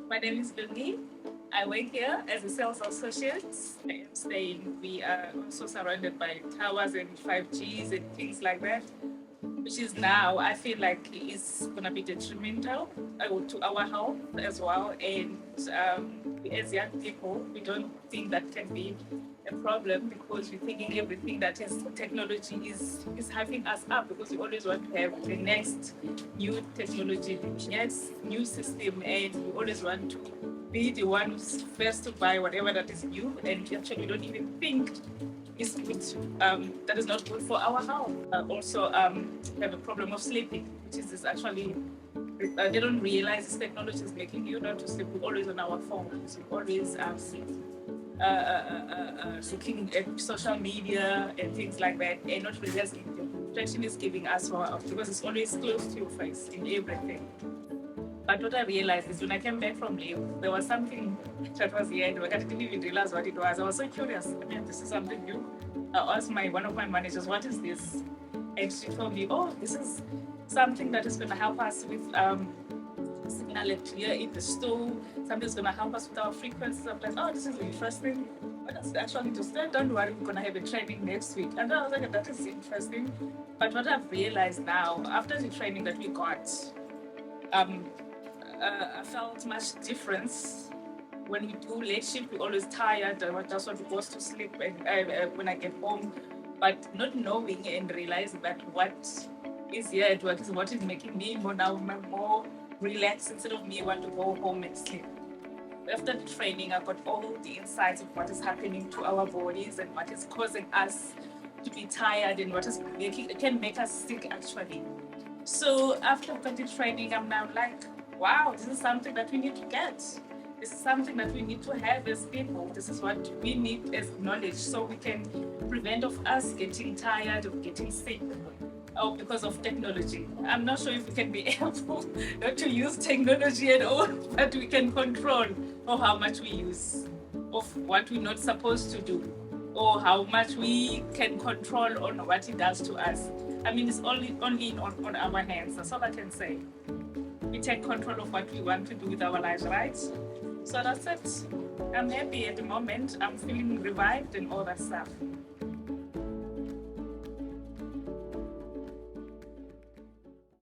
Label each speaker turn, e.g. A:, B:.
A: My name is Lungi. I work here as a sales associate. I am saying we are also surrounded by towers and 5Gs and things like that, which is now I feel like is gonna be detrimental to our health as well. And as young people, we don't think that can be a problem because we're thinking everything that is technology is having us up because we always want to have the next new technology, the next new system, and we always want to be the ones first to buy whatever that is new, and actually we don't even think is good. That is not good for our health. Also, have a problem of sleeping, which is actually they don't realize this technology is making you not to sleep. We're always on our phones. We're always looking at social media and things like that, and not realizing the protection is giving us because it's always close to your face in everything. But what I realized is when I came back from leave, there was something that was here, and I didn't even realize what it was. I was so curious. I mean, this is something new. I asked one of my managers, "What is this?" And she told me, "Oh, this is something that is going to help us with signal here in the store. Something's going to help us with our frequencies." I'm like, "Oh, this is interesting. What does it actually do?" So don't worry, we're going to have a training next week. And I was like, "That is interesting." But what I've realized now, after the training that we got, I felt much difference. When we do late shift, we're always tired. I just want to go to sleep when I get home. But not knowing and realizing that what is here at work is what is making me more relaxed instead of me want to go home and sleep. After the training, I got all the insights of what is happening to our bodies and what is causing us to be tired and what is it can make us sick actually. So after the training, I'm now like, wow, this is something that we need to get. This is something that we need to have as people. This is what we need as knowledge so we can prevent of us getting tired, of getting sick, or because of technology. I'm not sure if we can be able not to use technology at all, but we can control of how much we use, of what we're not supposed to do, or how much we can control on what it does to us. I mean, it's only on our hands. That's all I can say. We take control of what we want to do with our lives, right? So that's it. I'm happy at the moment. I'm feeling revived and all that stuff.